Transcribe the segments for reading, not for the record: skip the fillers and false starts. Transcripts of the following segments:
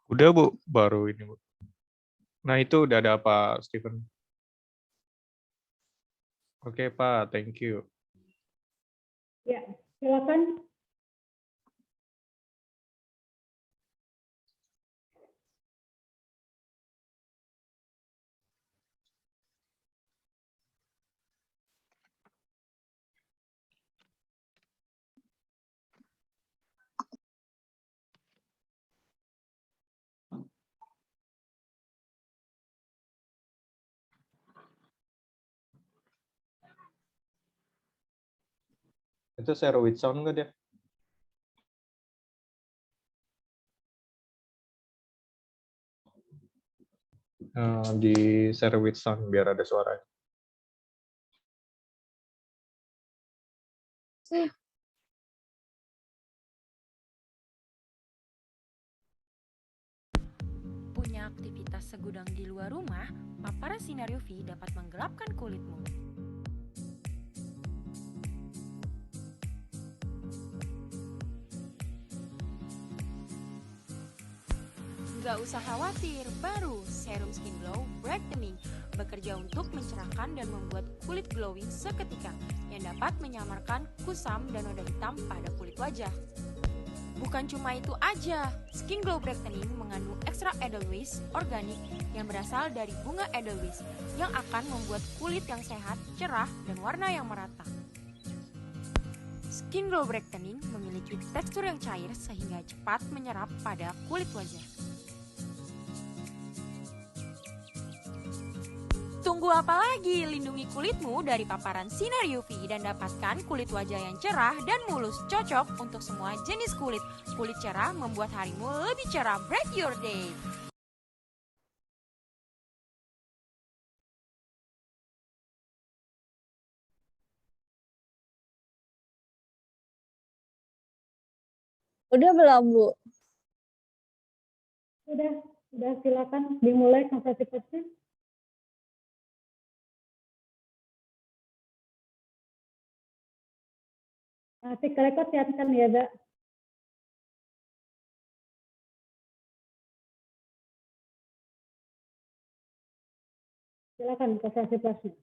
Udah, Bu, baru ini, Bu. Nah, itu udah ada apa, Steven? Oke, Pak, thank you. Ya, silakan. Itu share with sound nggak dia? Di share with sound biar ada suara. Punya aktivitas segudang di luar rumah, paparan sinar UV dapat menggelapkan kulitmu. Nggak usah khawatir, baru Serum Skin Glow Brightening bekerja untuk mencerahkan dan membuat kulit glowing seketika yang dapat menyamarkan kusam dan noda hitam pada kulit wajah. Bukan cuma itu aja, Skin Glow Brightening mengandung ekstra Edelweiss organik yang berasal dari bunga Edelweiss yang akan membuat kulit yang sehat, cerah, dan warna yang merata. Skin Glow Brightening memiliki tekstur yang cair sehingga cepat menyerap pada kulit wajah. Tunggu apa lagi? Lindungi kulitmu dari paparan sinar UV dan dapatkan kulit wajah yang cerah dan mulus, cocok untuk semua jenis kulit. Kulit cerah membuat harimu lebih cerah. Bright your day. Udah belum, Bu? Udah silakan dimulai konferensi persnya. Nanti rekod siapkan ya, Mbak. Silakan konferensi persnya.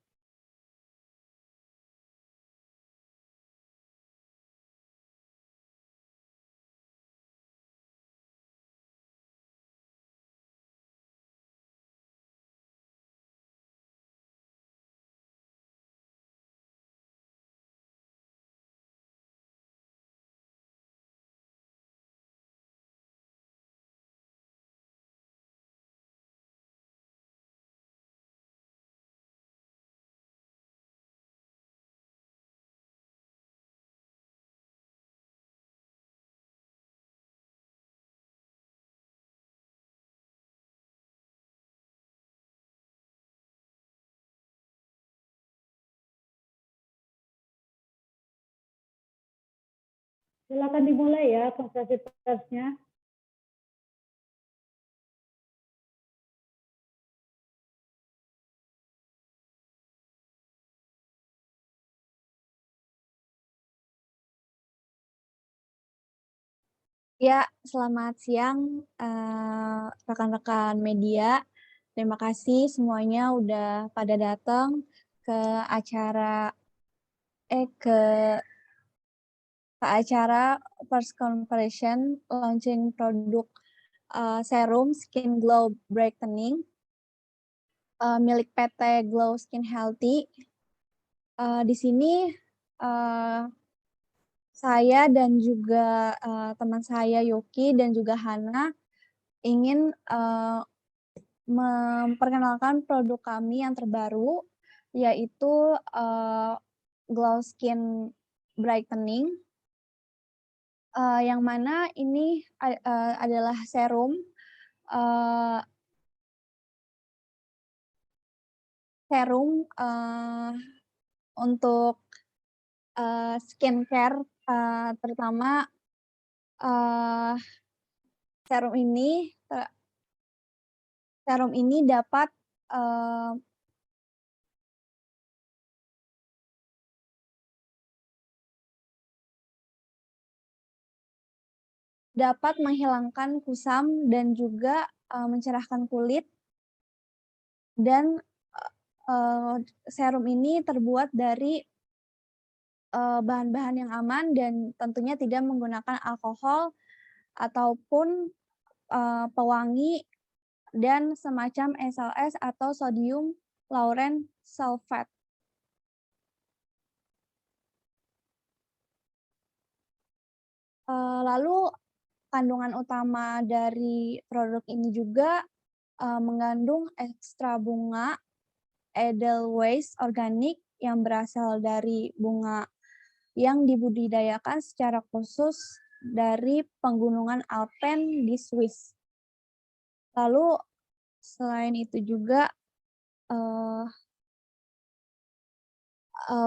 Silakan dimulai ya konferensi persnya. Ya, selamat siang rekan-rekan media. Terima kasih semuanya udah pada datang ke acara press conference launching produk serum Skin Glow Brightening milik PT Glow Skin Healthy. Di sini saya dan juga teman saya Yoki dan juga Hana ingin memperkenalkan produk kami yang terbaru, yaitu Glow Skin Brightening, yang mana ini adalah serum untuk skincare, terutama serum ini dapat dapat menghilangkan kusam dan juga mencerahkan kulit. Dan serum ini terbuat dari bahan-bahan yang aman dan tentunya tidak menggunakan alkohol ataupun pewangi dan semacam SLS atau sodium lauren sulfate. Lalu kandungan utama dari produk ini juga mengandung ekstra bunga Edelweiss organik yang berasal dari bunga yang dibudidayakan secara khusus dari pegunungan Alpen di Swiss. Lalu selain itu juga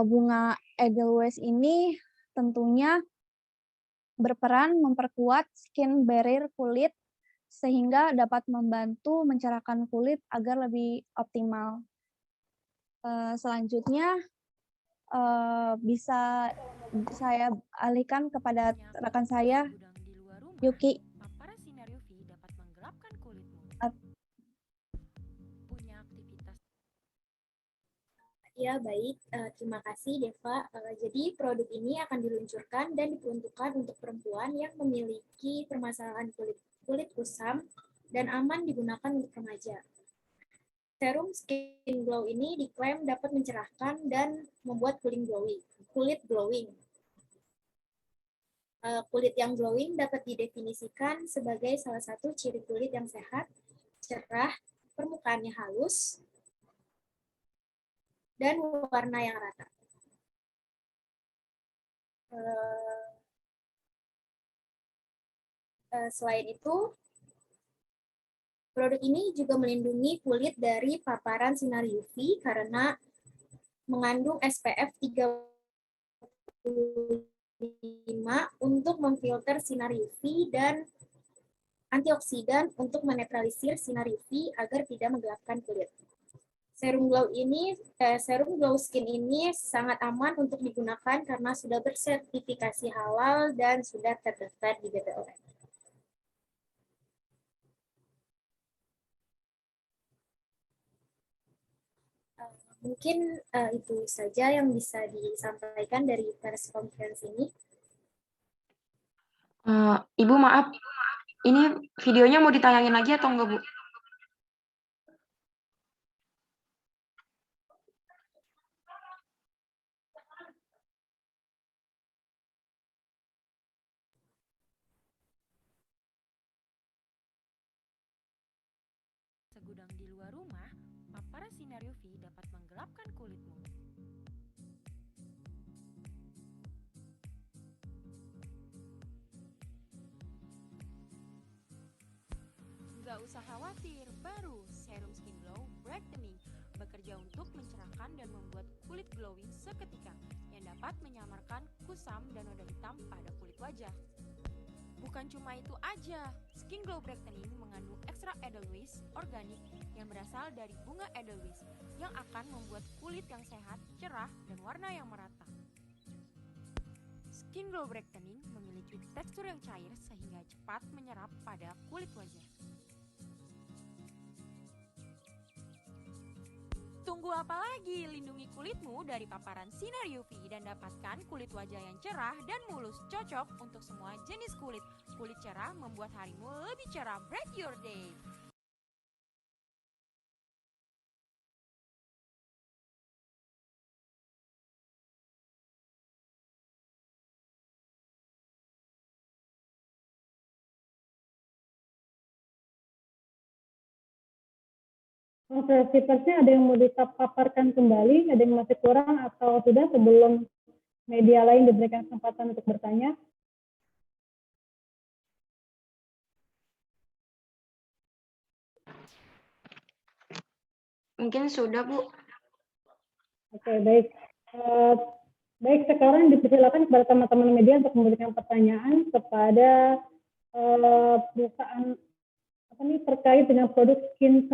bunga Edelweiss ini tentunya berperan memperkuat skin barrier kulit sehingga dapat membantu mencerahkan kulit agar lebih optimal. Selanjutnya bisa saya alihkan kepada rekan saya, Yuki. Paparan sinar UV dapat menggelapkan kulitmu. Punya aktivitas. Ya, baik. Terima kasih, Deva. Jadi, produk ini akan diluncurkan dan diperuntukkan untuk perempuan yang memiliki permasalahan kulit kusam dan aman digunakan untuk remaja. Serum Skin Glow ini diklaim dapat mencerahkan dan membuat kulit glowing. Kulit yang glowing dapat didefinisikan sebagai salah satu ciri kulit yang sehat, cerah, permukaannya halus, dan warna yang rata. Selain itu, produk ini juga melindungi kulit dari paparan sinar UV karena mengandung SPF 35 untuk memfilter sinar UV dan antioksidan untuk menetralisir sinar UV agar tidak menggelapkan kulit. Serum Glow Skin ini sangat aman untuk digunakan karena sudah bersertifikasi halal dan sudah terdaftar di BPOM. Mungkin itu saja yang bisa disampaikan dari press conference ini. Ibu maaf, ini videonya mau ditayangin lagi atau enggak, Bu? Segudang di luar rumah, paparan sinar UV dapat menggelapkan kulitmu. Nggak usah khawatir, baru Serum Skin Glow Brightening bekerja untuk mencerahkan dan membuat kulit glowing seketika yang dapat menyamarkan kusam dan noda hitam pada kulit wajah. Bukan cuma itu aja, Skin Glow Brightening mengandung ekstra Edelweiss organik yang berasal dari bunga Edelweiss yang akan membuat kulit yang sehat, cerah, dan warna yang merata. Skin Glow Brightening memiliki tekstur yang cair sehingga cepat menyerap pada kulit wajah. Tunggu apa lagi? Lindungi kulitmu dari paparan sinar UV dan dapatkan kulit wajah yang cerah dan mulus, cocok untuk semua jenis kulit. Kulit cerah membuat harimu lebih cerah. Bright your day. Konferensi persnya ada yang mau dipaparkan kembali, ada yang masih kurang atau sudah sebelum media lain diberikan kesempatan untuk bertanya? Mungkin sudah, Bu. Oke, baik. Baik, sekarang dipersilakan kepada teman-teman media untuk memberikan pertanyaan kepada perusahaan terkait dengan produk Skin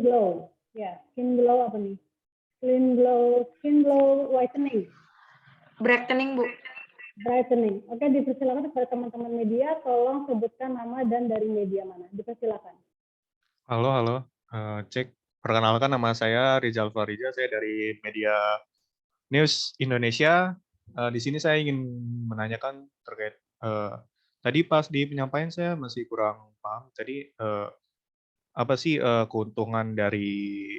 Glow. Ya, Skin Glow apa nih? Skin Glow Whitening. Brightening, Bu. brightening. Oke, dipersilakan kepada teman-teman media, tolong sebutkan nama dan dari media mana. Dipersilakan. Halo. Cek. Perkenalkan, nama saya Rizal Farija. Saya dari media News Indonesia. Di sini saya ingin menanyakan terkait tadi pas di penyampaian saya masih kurang paham. Tadi apa sih keuntungan dari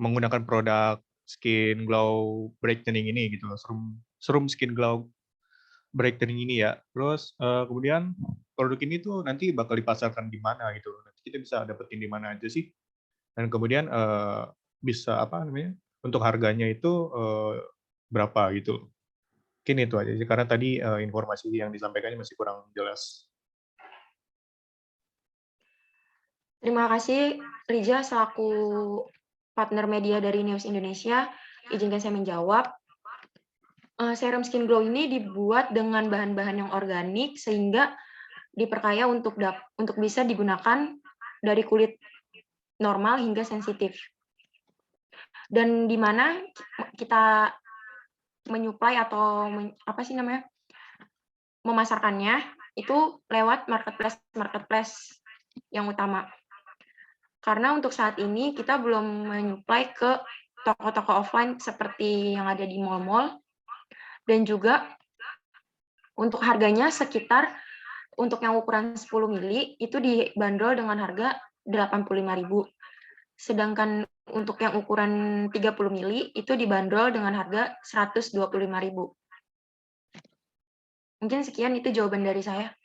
menggunakan produk skin glow brightening ini gitu, serum skin glow brightening ini ya. Terus kemudian produk ini tuh nanti bakal dipasarkan di mana gitu. Nanti kita bisa dapetin di mana aja sih. Dan kemudian bisa apa namanya? Untuk harganya itu berapa gitu. Mungkin itu aja sih karena tadi informasi yang disampaikannya masih kurang jelas. Terima kasih Rija selaku partner media dari News Indonesia. Izinkan saya menjawab. Serum Skin Glow ini dibuat dengan bahan-bahan yang organik sehingga diperkaya untuk bisa digunakan dari kulit normal hingga sensitif. Dan di mana kita menyuplai atau memasarkannya itu lewat marketplace yang utama. Karena untuk saat ini kita belum menyuplai ke toko-toko offline seperti yang ada di mall-mall, dan juga untuk harganya sekitar untuk yang ukuran 10 mili itu dibanderol dengan harga 85.000. Sedangkan untuk yang ukuran 30 mili itu dibanderol dengan harga 125.000. Mungkin sekian itu jawaban dari saya.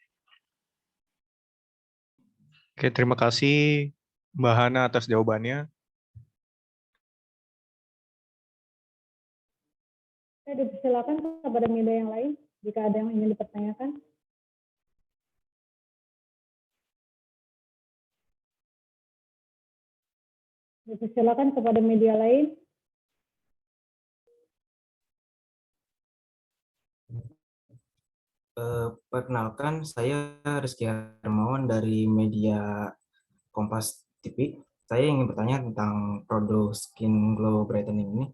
Oke, terima kasih Mbak Hana atas jawabannya. Saya dipersilakan kepada media yang lain jika ada yang ingin dipertanyakan. Dipersilakan kepada media lain. Perkenalkan, saya Rizky Hermawan dari media Kompas TV. Saya ingin bertanya tentang produk Skin Glow Brightening ini.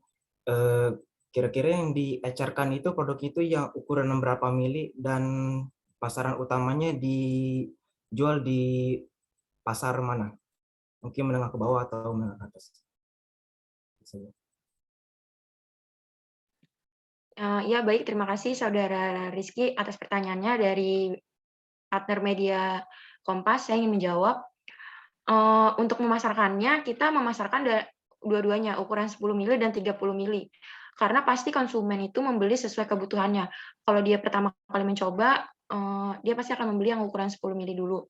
Kira-kira yang diecerkan itu produk itu yang ukuran berapa mili dan pasaran utamanya dijual di pasar mana? Mungkin menengah ke bawah atau menengah ke atas. Ya baik, terima kasih Saudara Rizky atas pertanyaannya dari partner media Kompas. Saya ingin menjawab. Untuk memasarkannya, kita memasarkan dua-duanya, ukuran 10 mili dan 30 mili. Karena pasti konsumen itu membeli sesuai kebutuhannya. Kalau dia pertama kali mencoba, dia pasti akan membeli yang ukuran 10 mili dulu.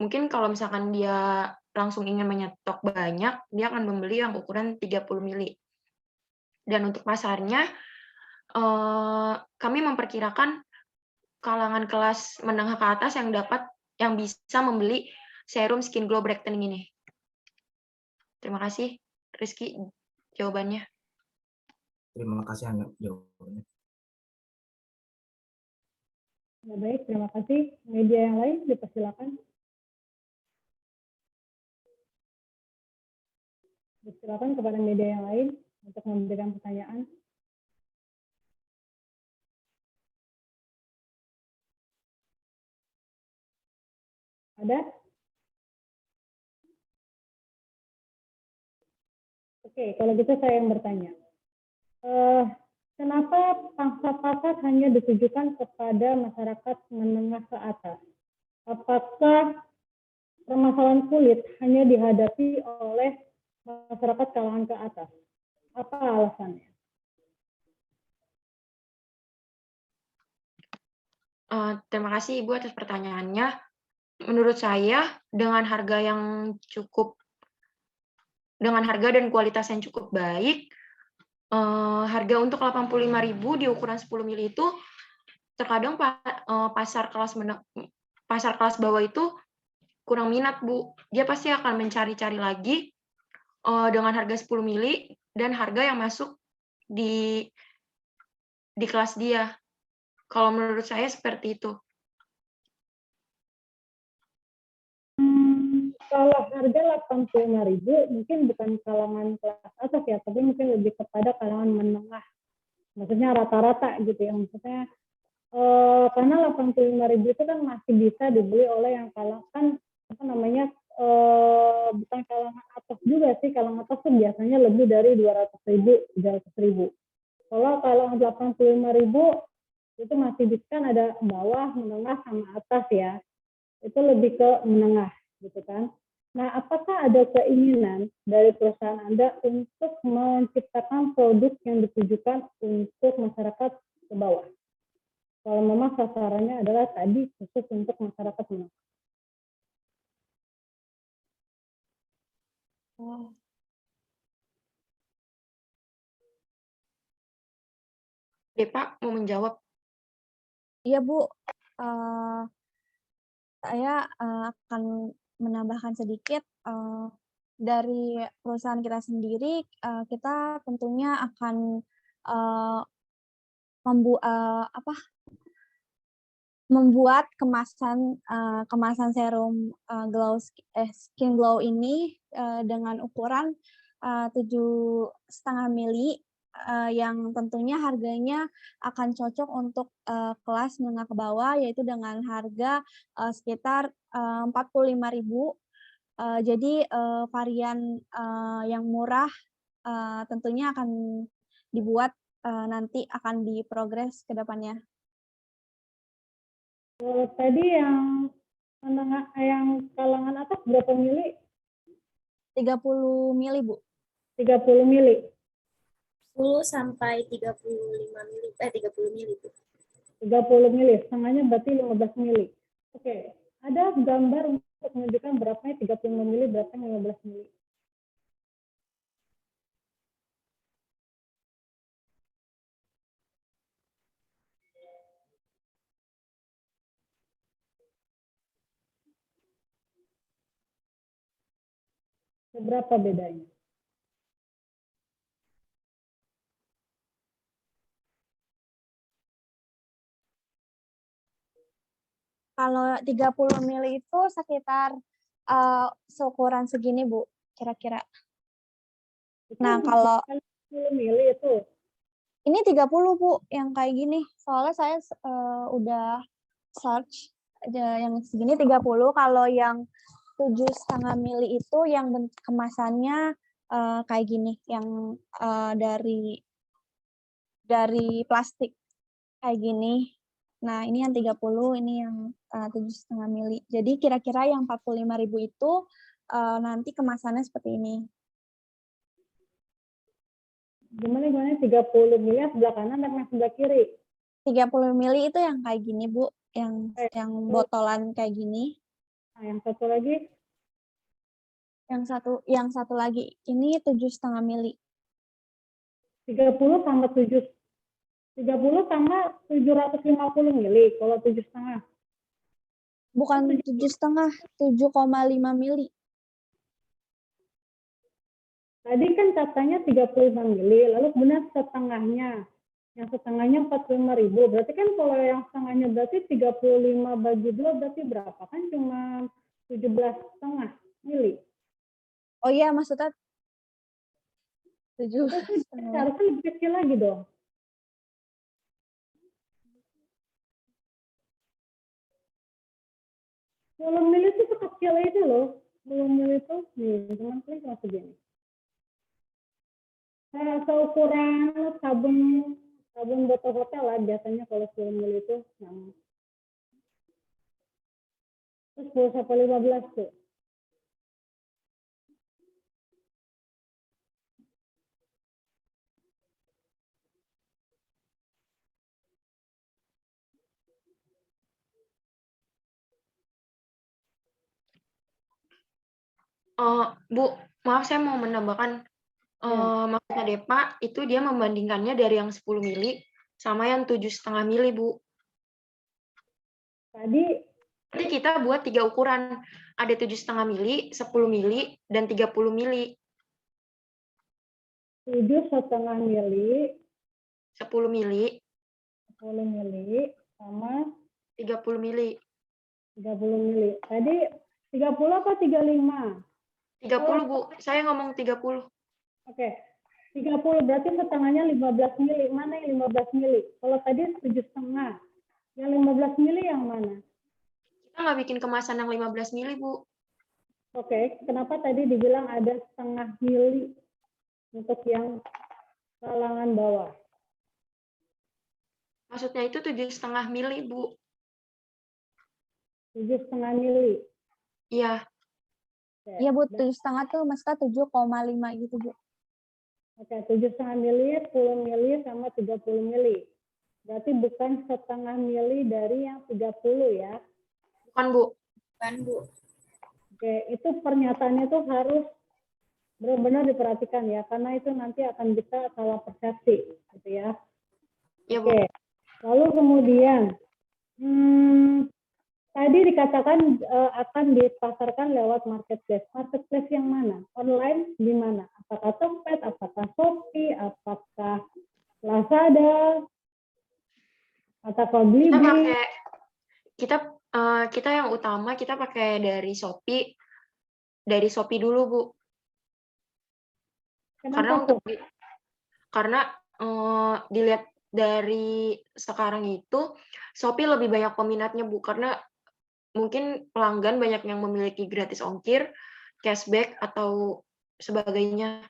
Mungkin kalau misalkan dia langsung ingin menyetok banyak, dia akan membeli yang ukuran 30 mili. Dan untuk pasarnya, kami memperkirakan kalangan kelas menengah ke atas yang bisa membeli serum Skin Glow Brightening ini. Terima kasih, Rizky, jawabannya. Terima kasih Hana jawabannya. Ya, baik, terima kasih. Media yang lain dipersilakan. Silakan kepada media yang lain untuk memberikan pertanyaan. Ada? Oke, kalau gitu saya yang bertanya. Kenapa pangsa pasar hanya ditujukan kepada masyarakat menengah ke atas? Apakah permasalahan kulit hanya dihadapi oleh masyarakat kalangan ke atas? Apa alasannya? Terima kasih Ibu atas pertanyaannya. Menurut saya, dengan harga dan kualitas yang cukup baik, harga untuk 85.000 di ukuran 10 mili itu terkadang pasar kelas bawah itu kurang minat, Bu. Dia pasti akan mencari-cari lagi dengan harga 10 mili dan harga yang masuk di kelas dia. Kalau menurut saya seperti itu. Kalau harga 85.000 mungkin bukan kalangan kelas atas ya, tapi mungkin lebih kepada kalangan menengah. Maksudnya rata-rata gitu ya. Maksudnya Karena 85.000 itu kan masih bisa dibeli oleh yang kalangan apa namanya bukan kalangan atas juga sih, kalangan atas tuh biasanya lebih dari 200.000, 300.000. Kalau kalangan 85.000 itu masih bisa, kan ada bawah, menengah, sama atas ya. Itu lebih ke menengah gitu kan. Nah, apakah ada keinginan dari perusahaan Anda untuk menciptakan produk yang ditujukan untuk masyarakat ke bawah? Kalau memang sasarannya adalah tadi khusus untuk masyarakat menengah. Oh. Depa mau menjawab. Iya, Bu. Saya akan menambahkan sedikit, dari perusahaan kita sendiri, kita tentunya akan membuat kemasan serum Skin Glow ini dengan ukuran 7,5 mili, yang tentunya harganya akan cocok untuk kelas menengah ke bawah, yaitu dengan harga sekitar 45.000. Jadi varian yang murah tentunya akan dibuat, nanti akan diprogres ke depannya. Tadi yang menengah, yang kalangan atas berapa mili? 30 mili, Bu. 30 mili. 10 sampai 35 mili, 30 mili itu. 30 mili, setengahnya berarti 15 mili. Oke, ada gambar untuk menunjukkan berapanya 35 mili, berapanya 15 mili. Berapa bedanya? Kalau 30 mili itu sekitar seukuran segini, Bu, kira-kira. Nah, kalau 10 mili itu. ini 30, Bu, yang kayak gini. Soalnya saya udah search yang segini 30. Kalau yang 7,5 mili itu yang kemasannya kayak gini, yang dari plastik kayak gini. Nah, ini yang 30, ini yang 7,5 mili. Jadi kira-kira yang 45.000 itu nanti kemasannya seperti ini. Gimana 30 mili sebelah kanan dan yang sebelah kiri? 30 mili itu yang kayak gini, Bu, yang botolan kayak gini. Nah, yang satu lagi? Yang satu lagi ini 7,5 mili. 30 sama 750 mili, kalau 7,5. Bukan 7,5, 7,5 mili. Tadi kan katanya 35 mili, lalu kemudian setengahnya. Yang setengahnya 45.000. Berarti kan kalau yang setengahnya berarti 35 bagi 2 berarti berapa? Kan cuma 17,5 mili. Oh iya, maksudnya 7. Harusnya lebih kecil lagi dong. Belum mili itu sekecil itu loh. Belum mili itu, nih, teman-teman cuma segini. Seukuran sabun botol hotel lah biasanya kalau 10 mili itu. Terus 10 sampai 15 tuh. Bu, maaf saya mau menambahkan, maksudnya Depa itu dia membandingkannya dari yang 10 mili sama yang 7,5 mili, Bu. Tadi Nanti kita buat 3 ukuran, ada 7,5 mili, 10 mili, dan 30 mili. 7,5 mili, 10 mili, 10 mili, sama 30 mili. 30 mili. Tadi 30 apa 35? 30, Bu. Saya ngomong 30. Oke. 30 berarti setengahnya 15 mili. Mana yang 15 mili? Kalau tadi 7,5. Yang 15 mili yang mana? Kita nggak bikin kemasan yang 15 mili, Bu. Oke, kenapa tadi dibilang ada setengah mili untuk yang kalangan bawah? Maksudnya itu 7,5 mili, Bu. 7,5 mili. Iya, Oke, Iya, Bu, 7,5 tuh maksudnya 7,5 gitu, Bu. oke, 7,5 mili, 10 mili, sama 30 mili. Berarti bukan setengah mili dari yang 30 ya. bukan, Bu. Kan, Bu. Oke, itu pernyataannya tuh harus benar-benar diperhatikan ya, karena itu nanti akan bisa salah persepsi, gitu ya. Iya, Bu. Oke, lalu kemudian tadi dikatakan akan dipasarkan lewat marketplace. Marketplace yang mana? Online di mana? Apakah Tokped, apakah Shopee, apakah Lazada, apakah Kita Blibli? pakai kita yang utama kita pakai dari Shopee dulu, Bu. Kenapa tuh? Karena dilihat dari sekarang itu Shopee lebih banyak peminatnya, Bu, karena mungkin pelanggan banyak yang memiliki gratis ongkir, cashback atau sebagainya.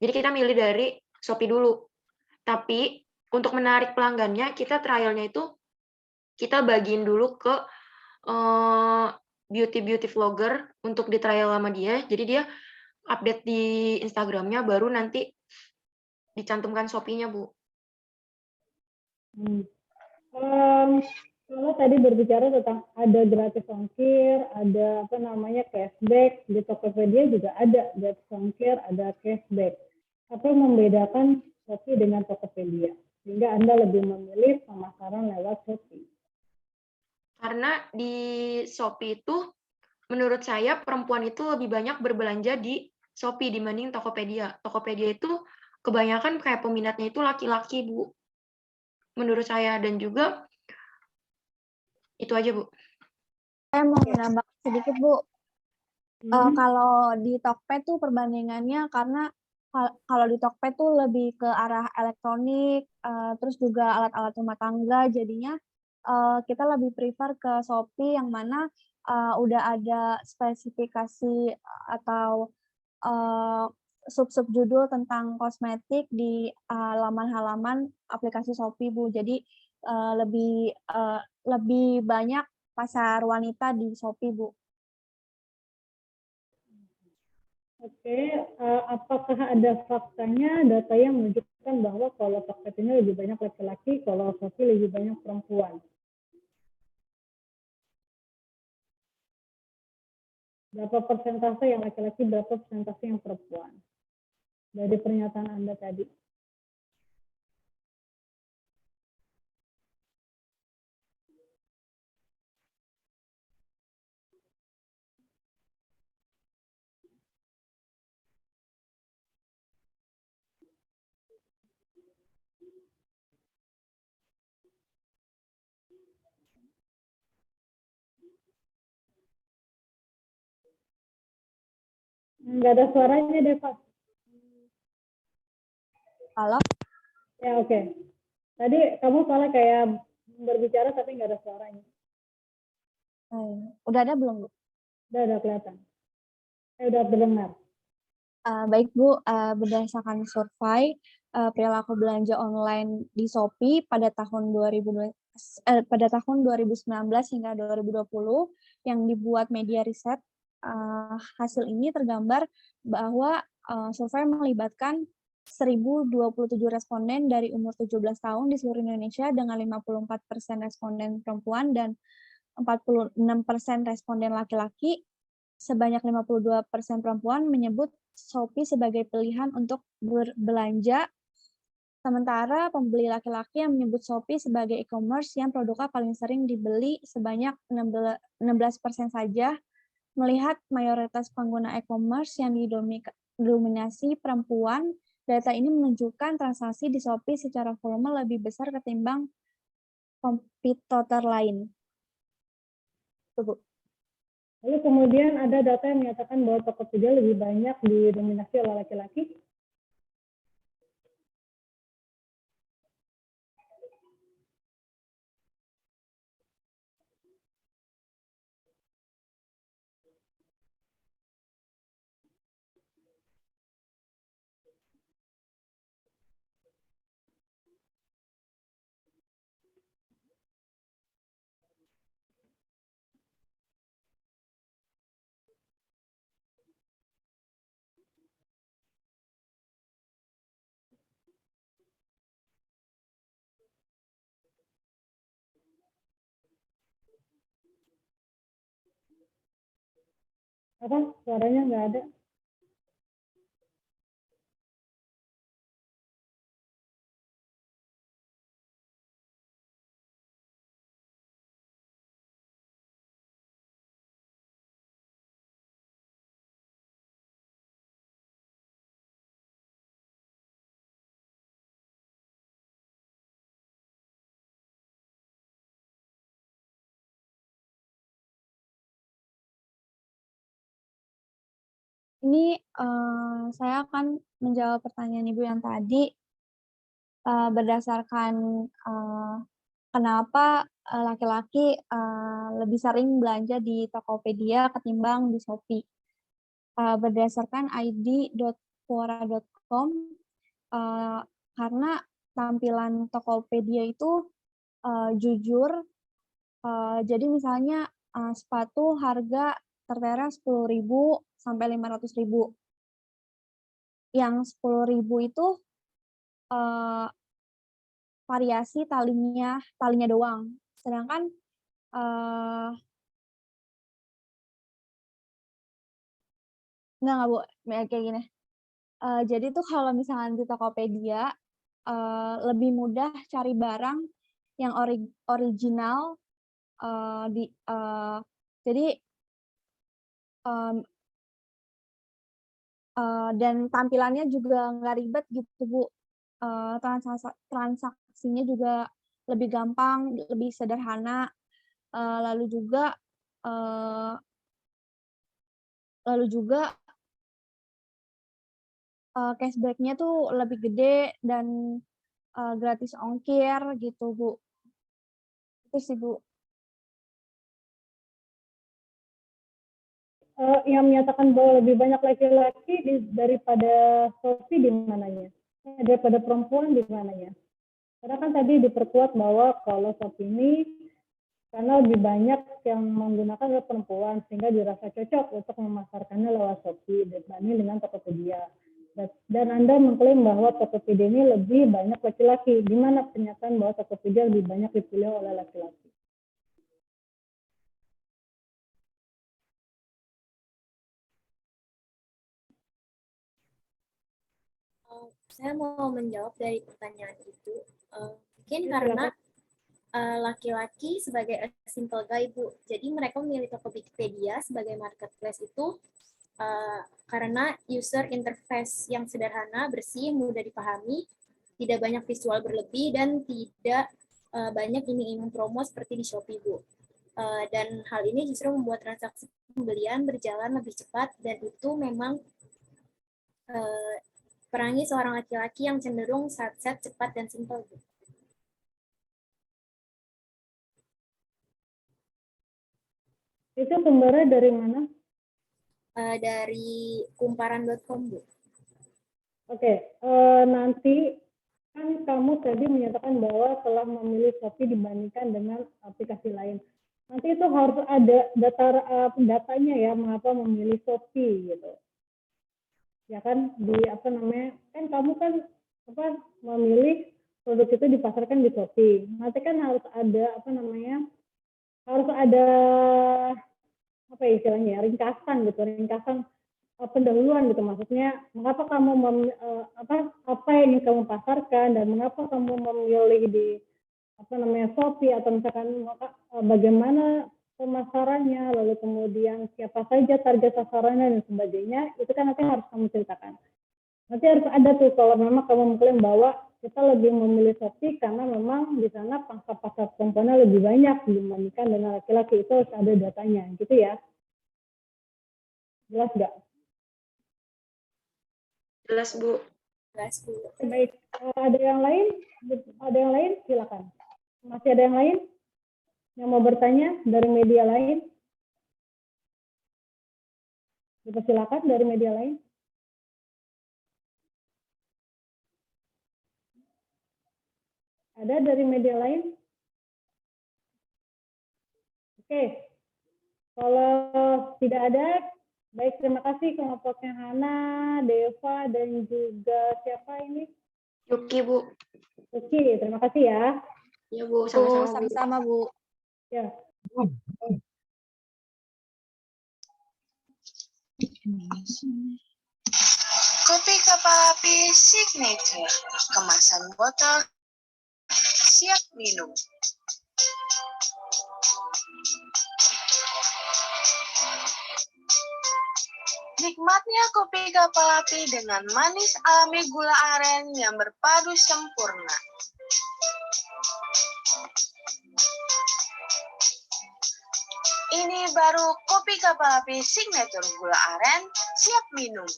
Jadi kita milih dari Shopee dulu. Tapi untuk menarik pelanggannya, kita trial-nya itu kita bagiin dulu ke beauty vlogger untuk di trial sama dia. Jadi dia update di Instagram-nya, baru nanti dicantumkan Shopee-nya, Bu. Kalau tadi berbicara tentang ada gratis ongkir, ada cashback, di Tokopedia juga ada gratis ongkir, ada cashback. Apa yang membedakan Shopee dengan Tokopedia? Sehingga Anda lebih memilih pemasaran lewat Shopee. Karena di Shopee itu, menurut saya perempuan itu lebih banyak berbelanja di Shopee dibanding Tokopedia. Tokopedia itu kebanyakan kayak peminatnya itu laki-laki, Bu. Menurut saya, dan juga itu aja, Bu. Saya mau menambah sedikit, Bu. Kalau di Tokped tuh perbandingannya karena kalau di Tokped tuh lebih ke arah elektronik, terus juga alat-alat rumah tangga, jadinya kita lebih prefer ke Shopee yang mana udah ada spesifikasi atau sub-sub judul tentang kosmetik di halaman-halaman aplikasi Shopee, Bu. Jadi lebih banyak pasar wanita di Shopee, Bu. Oke, apakah ada faktanya, data yang menunjukkan bahwa kalau Tokped ini lebih banyak laki-laki, kalau Shopee lebih banyak perempuan? Berapa persentase yang laki-laki, berapa persentase yang perempuan? Dari pernyataan Anda tadi. Nggak ada suaranya deh, Pak. Halo? Ya, oke. Tadi kamu soalnya kayak berbicara tapi nggak ada suaranya. Udah ada belum, Bu? Udah kelihatan. Udah terdengar. Baik, Bu, berdasarkan survei perilaku belanja online di Shopee pada tahun 2019 hingga 2020 yang dibuat media riset, hasil ini tergambar bahwa survei melibatkan 1.027 responden dari umur 17 tahun di seluruh Indonesia dengan 54% responden perempuan dan 46% responden laki-laki. Sebanyak 52% perempuan menyebut Shopee sebagai pilihan untuk berbelanja, sementara pembeli laki-laki yang menyebut Shopee sebagai e-commerce yang produknya paling sering dibeli sebanyak 16% saja. Melihat mayoritas pengguna e-commerce yang didominasi perempuan, data ini menunjukkan transaksi di Shopee secara volume lebih besar ketimbang kompetitor lain. Tuh, Bu. Lalu kemudian ada data yang menyatakan bahwa Tokopedia lebih banyak didominasi oleh laki-laki. Apa? Suaranya nggak ada. Ini saya akan menjawab pertanyaan Ibu yang tadi berdasarkan kenapa laki-laki lebih sering belanja di Tokopedia ketimbang di Shopee. Berdasarkan id.quora.com, karena tampilan Tokopedia itu jujur, jadi misalnya sepatu harga tertera 10.000 sampai 500.000. Yang 10.000 itu variasi talinya doang. Sedangkan enggak Bu, kayak gini. Jadi tuh kalau misalnya di Tokopedia lebih mudah cari barang yang original, jadi dan tampilannya juga nggak ribet gitu Bu. Transaksinya juga lebih gampang, lebih sederhana. Lalu juga cashback-nya tuh lebih gede dan gratis ongkir gitu Bu. Itu sih Bu. Yang menyatakan bahwa lebih banyak laki-laki daripada Shopee di mananya? Daripada perempuan di mananya? Karena kan tadi diperkuat bahwa kalau Shopee ini karena lebih banyak yang menggunakan adalah perempuan sehingga dirasa cocok untuk memasarkannya lewat Shopee dibanding dengan Tokopedia. Dan Anda mengklaim bahwa Tokopedia ini lebih banyak laki-laki. Di mana pernyataan bahwa Tokopedia lebih banyak dipilih oleh laki-laki? Saya mau menjawab dari pertanyaan itu. Mungkin karena laki-laki sebagai a simple guy, Bu. Jadi mereka memilih Tokopedia sebagai marketplace itu karena user interface yang sederhana, bersih, mudah dipahami, tidak banyak visual berlebih, dan tidak banyak iming-iming promo seperti di Shopee, Bu. Dan hal ini justru membuat transaksi pembelian berjalan lebih cepat, dan itu memang perangi seorang laki-laki yang cenderung set, cepat, dan simpel. Itu sumbernya dari mana? Dari kumparan.com, Bu. Oke, nanti kan kamu tadi menyatakan bahwa telah memilih Shopee dibandingkan dengan aplikasi lain. Nanti itu harus ada datanya ya, mengapa memilih Shopee gitu. Ya kan kan kamu kan memilih produk itu dipasarkan di Shopee. Nanti kan harus ada harus ada istilahnya ringkasan pendahuluan gitu, maksudnya mengapa kamu apa yang ingin kamu pasarkan dan mengapa kamu memilih di Shopee, atau misalkan bagaimana pemasarannya, lalu kemudian siapa saja target sasarannya dan sebagainya, itu kan nanti harus kamu ceritakan. Nanti harus ada tuh kalau memang kamu mengklaim bahwa kita lebih memilih Shopee karena memang di sana pangsa pasar perempuannya lebih banyak dibandingkan dengan laki-laki, itu harus ada datanya gitu ya. Jelas nggak? Jelas, Bu. Jelas, Bu. Baik, ada yang lain? Silakan. Masih ada yang lain yang mau bertanya dari media lain? Silakan dari media lain. Ada dari media lain? Oke. Kalau tidak ada, baik, terima kasih kelompoknya Hana, Deva, dan juga siapa ini? Yuki, Bu. Yuki, terima kasih ya. Iya, Bu. Sama-sama, Bu. Sama-sama Bu. Ya. Kopi kapal api signature, kemasan botol, siap minum. Nikmatnya kopi kapal api dengan manis alami gula aren yang berpadu sempurna. Ini baru kopi kapal api signature gula aren, siap minum.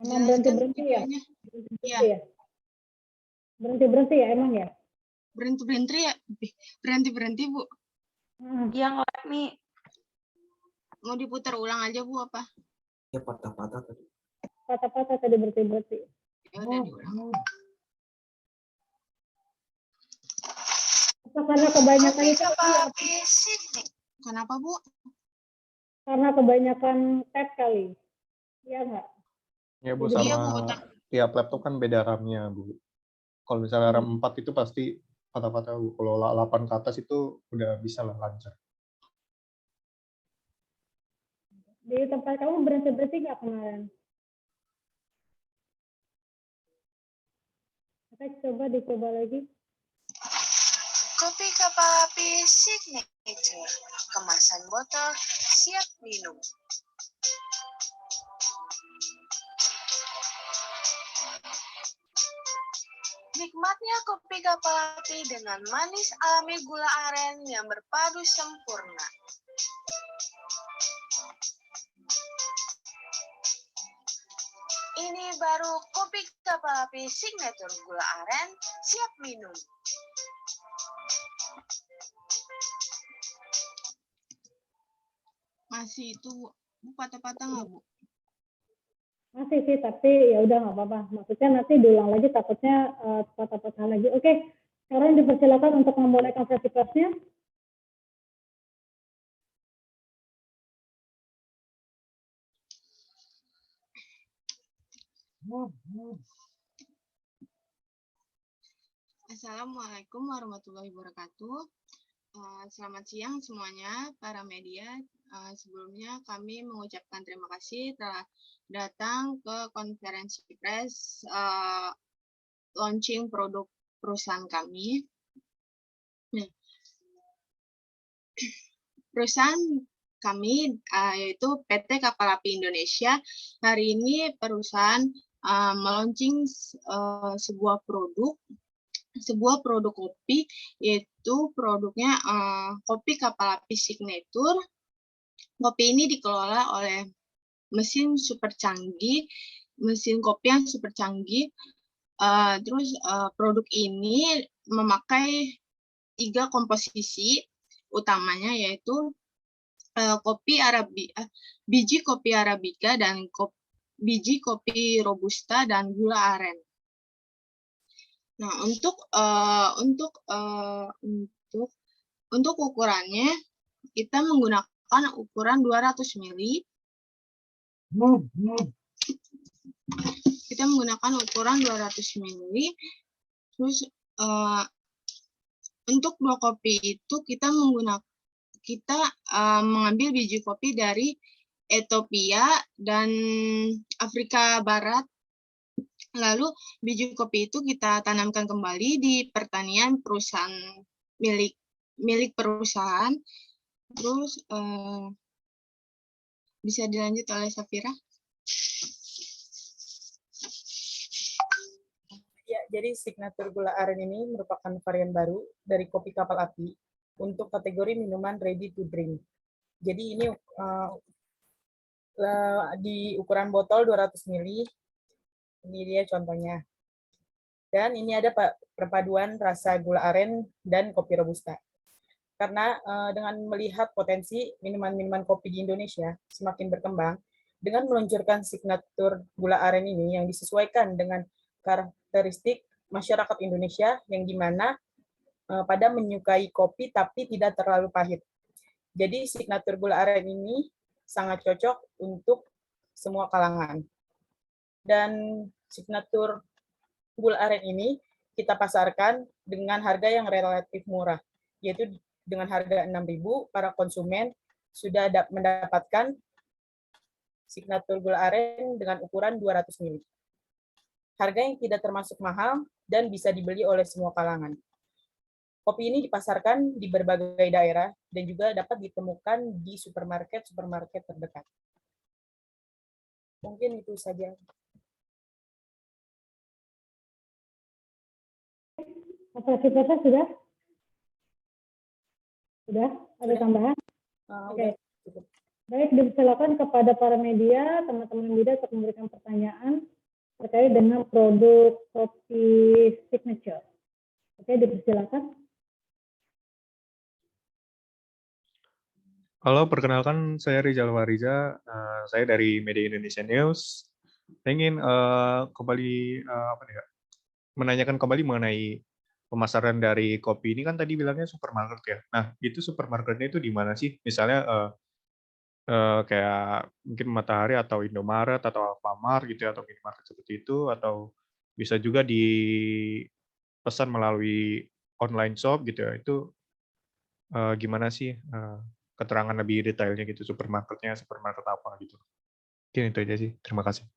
Emang berhenti-berhenti ya? Berhenti-berhenti ya emang ya? Berhenti-berhenti ya? Berhenti-berhenti, Bu. Yang like me. Mau diputar ulang aja, Bu, apa? Ya patah-patah tadi. Patah-patah tadi berhenti-berhenti. Ya udah diulang. Apa karena kebanyakan Kopi itu kapal kali ya? api signature. Kenapa, Bu? Karena kebanyakan tab kali. Iya nggak? Ya Bu, Jadi- Iya, Bu, sama tiap laptop kan beda RAM-nya Bu. Kalau misalnya RAM 4 itu pasti patah-patah Bu. Kalau 8 ke atas itu udah bisa lah lancar. Di tempat kamu berhenti-berhenti nggak kemarin? Oke, dicoba lagi. Kopi kapal api signature, kemasan botol, siap minum. Nikmatnya kopi kapal api dengan manis alami gula aren yang berpadu sempurna. Ini baru kopi kapal api signature gula aren, siap minum. Masih itu, Bu. Bu, patah-patah nggak, Bu? Masih sih, tapi ya udah nggak apa-apa. Maksudnya nanti diulang lagi, takutnya patah-patah lagi. Oke, sekarang dipersilakan untuk memulai konferensi persnya. Assalamualaikum warahmatullahi wabarakatuh. Selamat siang semuanya, para media. Sebelumnya kami mengucapkan terima kasih telah datang ke konferensi pers launching produk perusahaan kami. Nah, perusahaan kami yaitu PT Kapal Api Indonesia. Hari ini perusahaan melaunching sebuah produk kopi, yaitu produknya kopi Kapal Api Signature. Kopi ini dikelola oleh mesin super canggih, mesin kopi yang super canggih. Terus produk ini memakai 3 komposisi utamanya, yaitu biji kopi Arabica dan biji kopi Robusta dan gula aren. Nah, untuk ukurannya kita menggunakan ukuran 200 ml. Kita menggunakan ukuran 200 ml. Terus untuk 2 kopi itu kita mengambil biji kopi dari Ethiopia dan Afrika Barat. Lalu biji kopi itu kita tanamkan kembali di pertanian perusahaan milik perusahaan. Terus bisa dilanjut oleh Safira. Ya, jadi signature gula aren ini merupakan varian baru dari kopi kapal api untuk kategori minuman ready to drink. Jadi ini di ukuran botol 200 ml. Ini dia contohnya. Dan ini ada perpaduan rasa gula aren dan kopi robusta. Karena dengan melihat potensi minuman-minuman kopi di Indonesia semakin berkembang, dengan meluncurkan signature gula aren ini yang disesuaikan dengan karakteristik masyarakat Indonesia yang dimana pada menyukai kopi tapi tidak terlalu pahit. Jadi signature gula aren ini sangat cocok untuk semua kalangan. Dan signature gula aren ini kita pasarkan dengan harga yang relatif murah, yaitu dengan harga 6.000 para konsumen sudah mendapatkan signatur gula aren dengan ukuran 200 ml. Harga yang tidak termasuk mahal dan bisa dibeli oleh semua kalangan. Kopi ini dipasarkan di berbagai daerah dan juga dapat ditemukan di supermarket terdekat. Mungkin itu saja. Operasi proses sudah? Sudah? Ada tambahan? Oke. Baik, dipersilakan kepada para media, teman-teman media untuk memberikan pertanyaan terkait dengan produk kopi signature. Oke, dipersilakan. Halo, perkenalkan saya Rizal Fariza, saya dari Media Indonesia News. Saya ingin menanyakan kembali mengenai pemasaran dari kopi ini, kan tadi bilangnya supermarket ya. Nah, itu supermarketnya itu di mana sih? Misalnya kayak mungkin Matahari atau Indomaret atau Alfamart gitu ya, atau minimarket seperti itu, atau bisa juga dipesan melalui online shop gitu ya. Itu gimana sih keterangan lebih detailnya gitu, supermarketnya supermarket apa gitu. Mungkin itu aja sih. Terima kasih.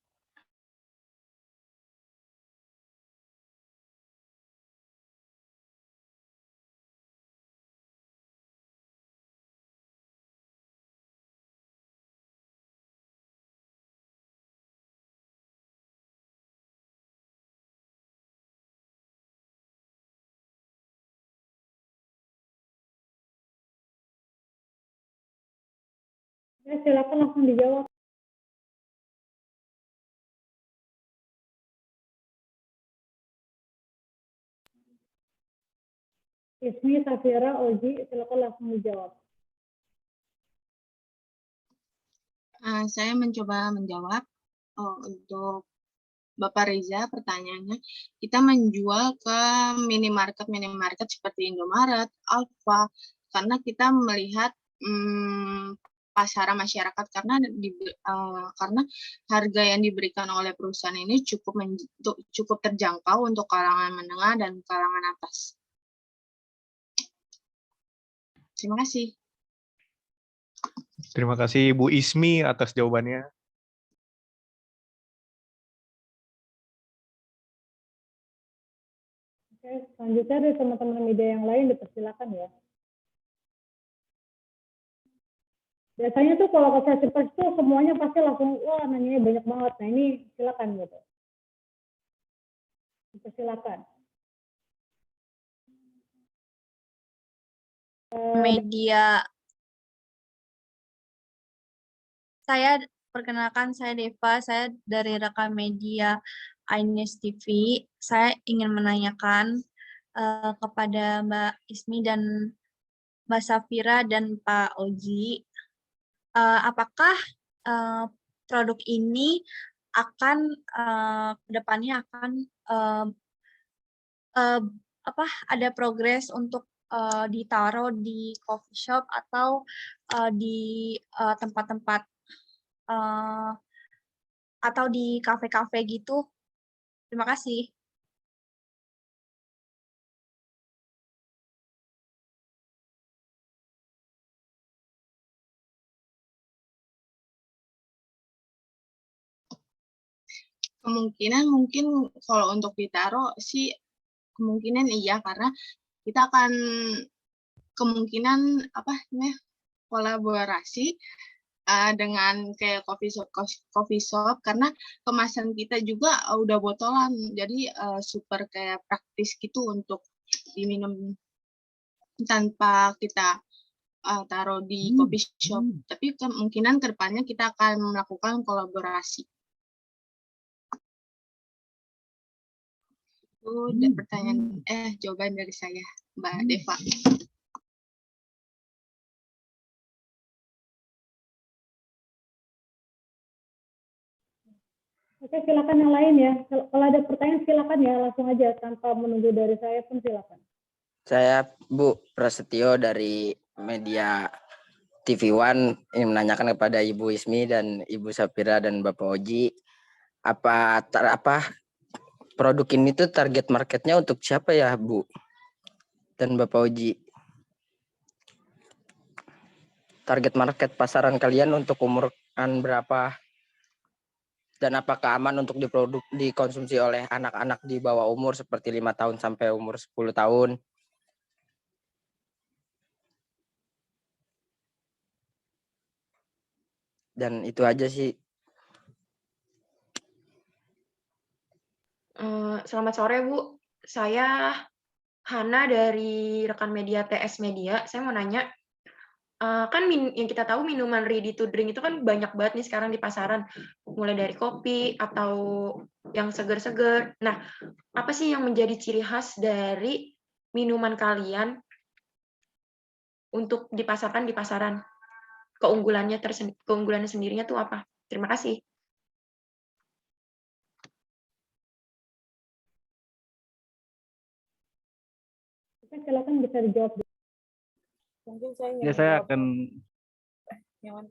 Ya, silakan langsung dijawab. Ismi, Safira, Oji, silakan langsung dijawab. Saya mencoba menjawab untuk Bapak Reza pertanyaannya. Kita menjual ke minimarket seperti Indomaret, Alfa, karena kita melihat pasaran masyarakat karena harga yang diberikan oleh perusahaan ini cukup terjangkau untuk kalangan menengah dan kalangan atas. Terima kasih. Terima kasih Bu Ismi atas jawabannya. Oke, selanjutnya dari teman-teman media yang lain dipersilakan ya. Biasanya tuh kalau konferensi pers tuh semuanya pasti langsung, wah nanyanya banyak banget. Nah ini silakan gitu. Dipersilakan. Media. Saya perkenalkan, saya Deva, saya dari rekan media iNews TV. Saya ingin menanyakan kepada Mbak Ismi dan Mbak Safira dan Pak Oji, apakah produk ini akan kedepannya akan ada progres untuk ditaruh di coffee shop atau di tempat-tempat atau di kafe-kafe gitu. Terima kasih. Kemungkinan mungkin kalau untuk ditaruh sih kemungkinan iya, karena kita akan kemungkinan kolaborasi dengan kayak coffee shop karena kemasan kita juga udah botolan, jadi super kayak praktis gitu untuk diminum tanpa kita taruh di coffee shop. Tapi kemungkinan kedepannya kita akan melakukan kolaborasi. Itu jawaban dari saya, Mbak Deva. Oke, silakan yang lain ya. Kalau ada pertanyaan silakan ya, langsung aja tanpa menunggu dari saya pun silakan. Saya Bu Prasetyo dari Media TV One ingin menanyakan kepada Ibu Ismi dan Ibu Safira dan Bapak Oji, apa produk ini tuh target marketnya untuk siapa ya, Bu dan Bapak Uji? Target market pasaran kalian untuk umuran berapa? Dan apakah aman untuk dikonsumsi oleh anak-anak di bawah umur seperti 5 tahun sampai umur 10 tahun? Dan itu aja sih. Selamat sore, Bu. Saya Hana dari rekan media TS Media. Saya mau nanya, kan yang kita tahu minuman ready to drink itu kan banyak banget nih sekarang di pasaran, mulai dari kopi atau yang seger-seger. Nah, apa sih yang menjadi ciri khas dari minuman kalian untuk dipasarkan di pasaran? Keunggulannya sendirinya tuh apa? Terima kasih. Oke, silakan bisa dijawab. Mungkin saya Ya, saya akan yang mana?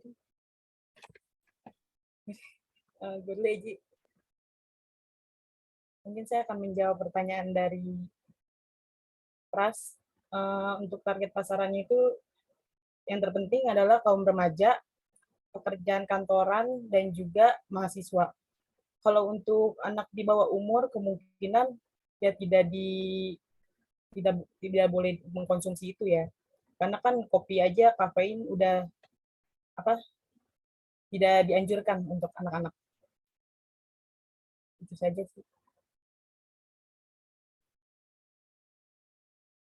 Gue dulu, Eji. Mungkin saya akan menjawab pertanyaan dari Pras. Untuk target pasarannya itu yang terpenting adalah kaum remaja, pekerjaan kantoran, dan juga mahasiswa. Kalau untuk anak di bawah umur, kemungkinan ya tidak boleh mengkonsumsi itu ya. Karena kan kopi aja kafein udah tidak dianjurkan untuk anak-anak. Itu saja sih.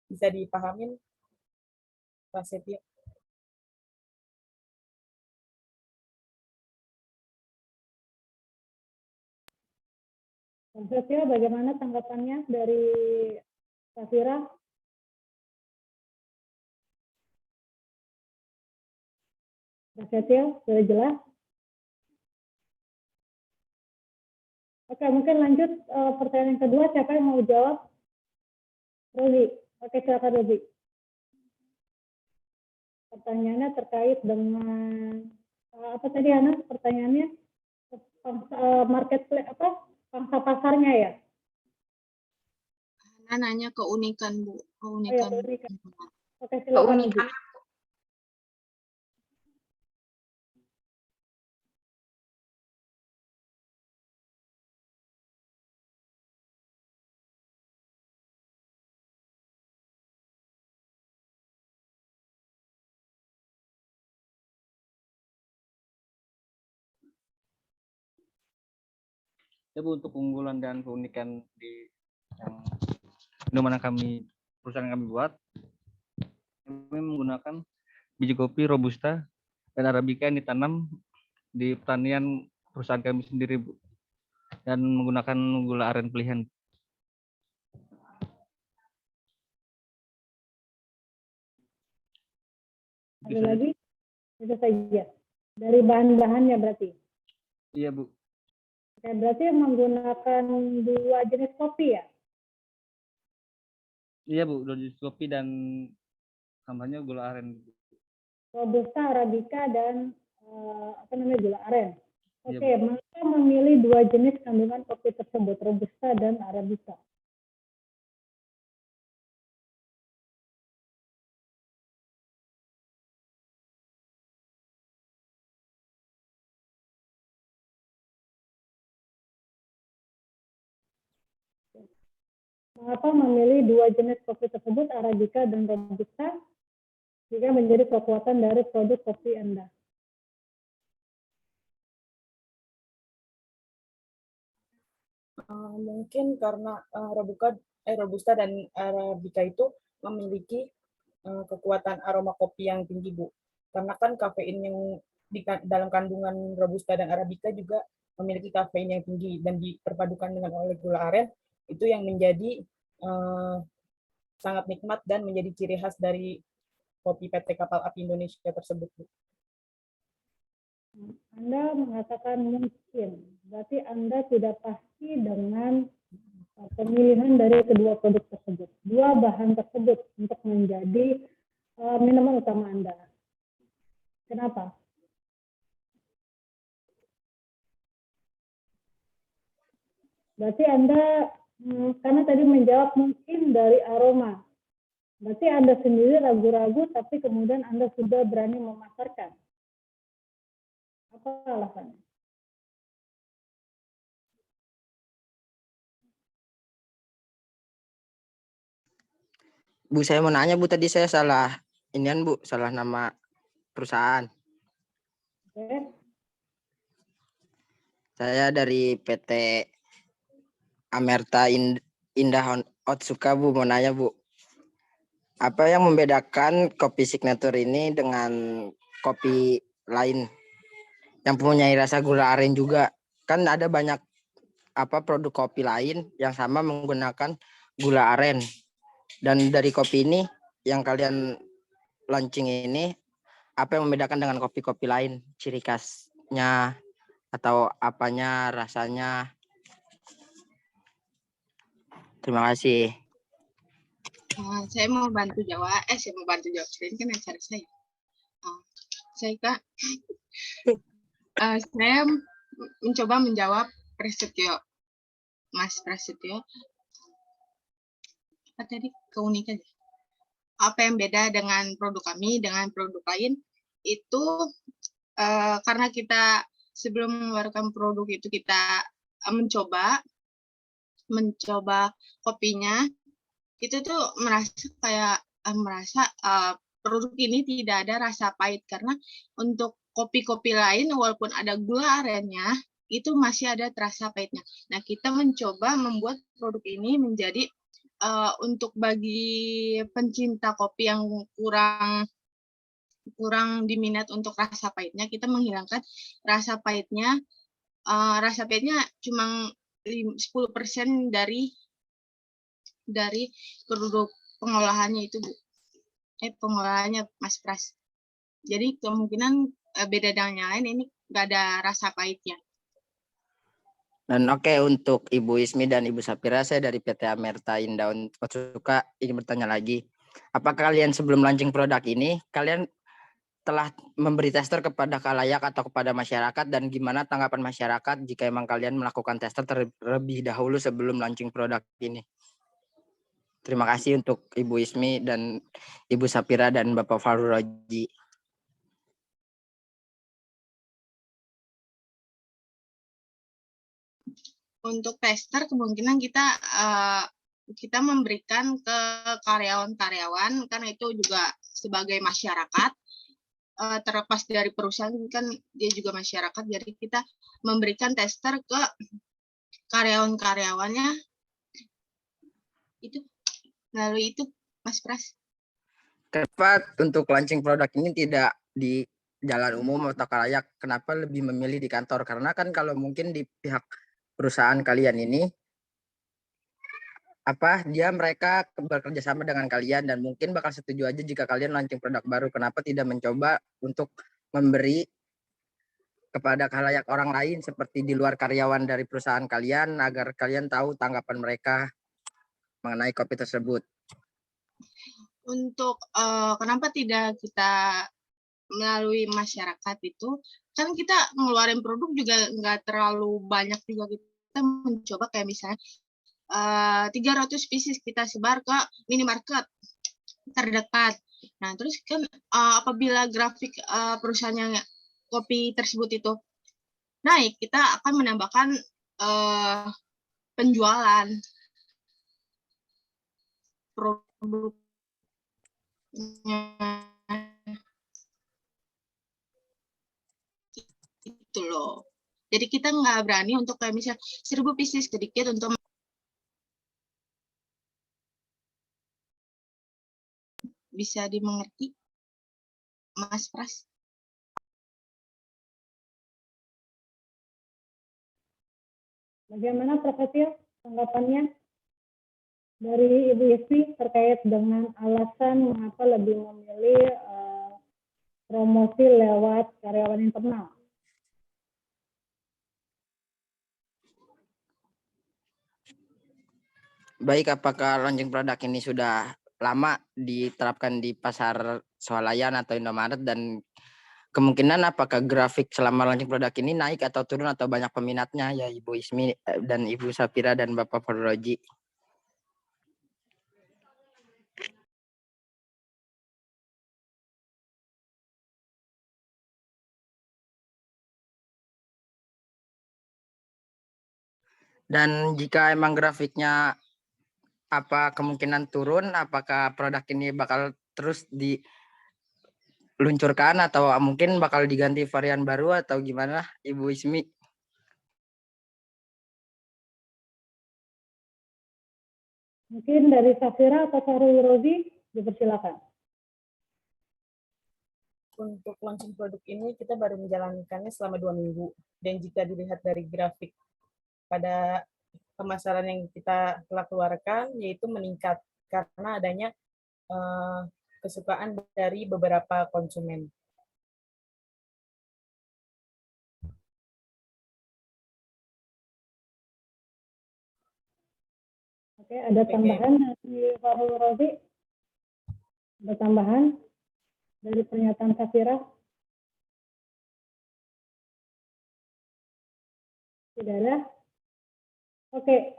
Bisa dipahamin, Pak Setia? Pak Setia, bagaimana tanggapannya dari Pak Fira? Pak Setia, sudah jelas? Oke, mungkin lanjut pertanyaan yang kedua. Siapa yang mau jawab? Rozi. Oke, silakan Rozi. Pertanyaannya terkait dengan apa tadi, Ana? Pertanyaannya marketplace pangsa pasarnya ya? Ana nanya keunikan, Bu. Keunikan. Oh, ya, oke, silakan Rozi. Ya, Bu, untuk keunggulan dan keunikan di yang minuman yang perusahaan kami buat, kami menggunakan biji kopi Robusta dan Arabica yang ditanam di pertanian perusahaan kami sendiri, Bu, dan menggunakan gula aren pilihan. Ada lagi? Itu saja. Dari bahan-bahannya berarti? Iya, Bu. Oke, berarti menggunakan 2 jenis kopi ya? Iya, Bu, 2 jenis kopi dan tambahnya gula aren. Robusta, Arabica, dan gula aren. Oke, Iya, maka memilih 2 jenis kandungan kopi tersebut, Robusta dan Arabica. Mengapa memilih 2 jenis kopi tersebut, Arabica dan Robusta, jika menjadi kekuatan dari produk kopi Anda? Mungkin karena Robusta dan Arabica itu memiliki kekuatan aroma kopi yang tinggi, Bu. Karena kan kafein yang dalam kandungan Robusta dan Arabica juga memiliki kafein yang tinggi dan diperpadukan dengan oleh gula aren, itu yang menjadi sangat nikmat dan menjadi ciri khas dari kopi PT Kapal Api Indonesia tersebut, Bu. Anda mengatakan mungkin, berarti Anda tidak pasti dengan pemilihan dari kedua produk tersebut, 2 bahan tersebut untuk menjadi minuman utama Anda. Kenapa? Berarti Anda, karena tadi menjawab mungkin dari aroma. Berarti Anda sendiri ragu-ragu, tapi kemudian Anda sudah berani memasarkan. Apa alasannya? Bu, saya mau nanya Bu, tadi saya salah inian Bu, salah nama perusahaan. Oke. Saya dari PT Amerta Indah Otsuka Bu, mau nanya Bu. Apa yang membedakan kopi signature ini dengan kopi lain yang mempunyai rasa gula aren juga? Kan ada banyak produk kopi lain yang sama menggunakan gula aren. Dan dari kopi ini yang kalian launching ini, apa yang membedakan dengan kopi-kopi lain? Ciri khasnya atau apanya, rasanya? Terima kasih. Saya mau bantu jawab. Saya mau bantu jawab. Ini kan acara saya. Saya mencoba menjawab Prasetyo, Mas Prasetyo. Apa tadi keunikan? Apa yang beda dengan produk kami dengan produk lain? Itu karena kita sebelum mengeluarkan produk itu kita mencoba kopinya, itu tuh merasa produk ini tidak ada rasa pahit, karena untuk kopi-kopi lain walaupun ada gula arennya itu masih ada terasa pahitnya. Nah, kita mencoba membuat produk ini menjadi untuk bagi pencinta kopi yang kurang diminat untuk rasa pahitnya, kita menghilangkan rasa pahitnya. Rasa pahitnya cuma 10% dari produk pengolahannya itu, Bu. Pengolahannya, Mas Pras. Jadi kemungkinan beda dengan yang lain, ini nggak ada rasa pahitnya. Dan untuk Ibu Ismi dan Ibu Sapira, saya dari PT Amerta Indah Otsuka ingin bertanya lagi. Apakah kalian sebelum launching produk ini, kalian telah memberi tester kepada khalayak atau kepada masyarakat, dan gimana tanggapan masyarakat jika emang kalian melakukan tester terlebih dahulu sebelum launching produk ini? Terima kasih untuk Ibu Ismi dan Ibu Sapira dan Bapak Farul Roji. Untuk tester kemungkinan kita memberikan ke karyawan-karyawan, karena itu juga sebagai masyarakat, terlepas dari perusahaan kan dia juga masyarakat, jadi kita memberikan tester ke karyawan-karyawannya. Itu lalu itu, Mas Pras. Kenapa untuk launching produk ini tidak di jalan umum atau khalayak? Kenapa lebih memilih di kantor? Karena kan kalau mungkin di pihak perusahaan kalian ini, mereka bekerja sama dengan kalian dan mungkin bakal setuju aja jika kalian launching produk baru. Kenapa tidak mencoba untuk memberi kepada khalayak orang lain seperti di luar karyawan dari perusahaan kalian, agar kalian tahu tanggapan mereka mengenai kopi tersebut? Untuk kenapa tidak kita melalui masyarakat itu, kan kita ngeluarin produk juga nggak terlalu banyak juga, kita mencoba kayak misalnya 300 pieces kita sebar ke minimarket terdekat. Nah, terus kan apabila grafik perusahaan yang kopi tersebut itu naik, kita akan menambahkan penjualan produknya. Itu loh. Jadi kita nggak berani untuk kayak misalnya 1000 pieces, sedikit untuk bisa dimengerti, Mas Pras. Bagaimana Profesor tanggapannya dari Ibu Ismi terkait dengan alasan mengapa lebih memilih promosi lewat karyawan internal? Baik, apakah launching produk ini sudah lama diterapkan di pasar swalayan atau Indomaret, dan kemungkinan apakah grafik selama launching produk ini naik atau turun atau banyak peminatnya ya Ibu Ismi dan Ibu Sapira dan Bapak Fadroji. Dan jika emang grafiknya apa kemungkinan turun, apakah produk ini bakal terus diluncurkan atau mungkin bakal diganti varian baru atau gimana Ibu Ismi? Mungkin dari Safira atau Fahrul Rozi, dipersilakan. Untuk launching produk ini kita baru menjalankannya selama 2 minggu. Dan jika dilihat dari grafik pada pemasaran yang kita telah keluarkan, yaitu meningkat karena adanya kesukaan dari beberapa konsumen. Oke, ada tambahan dari Fahrul Rozi? Ada tambahan dari pernyataan Safira? Tidak ada? Oke,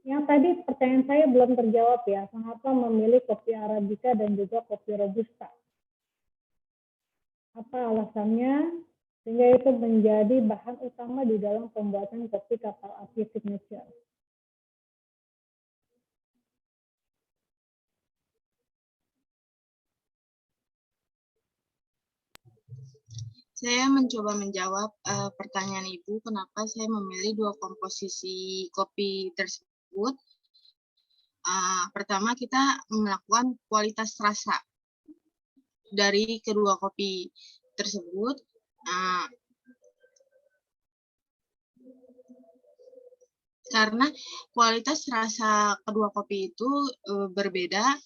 yang tadi pertanyaan saya belum terjawab ya, mengapa memilih kopi Arabica dan juga kopi Robusta? Apa alasannya sehingga itu menjadi bahan utama di dalam pembuatan kopi kapal api signature? Saya mencoba menjawab pertanyaan Ibu, kenapa saya memilih 2 komposisi kopi tersebut. Pertama, kita melakukan kualitas rasa dari kedua kopi tersebut. Karena kualitas rasa kedua kopi itu berbeda.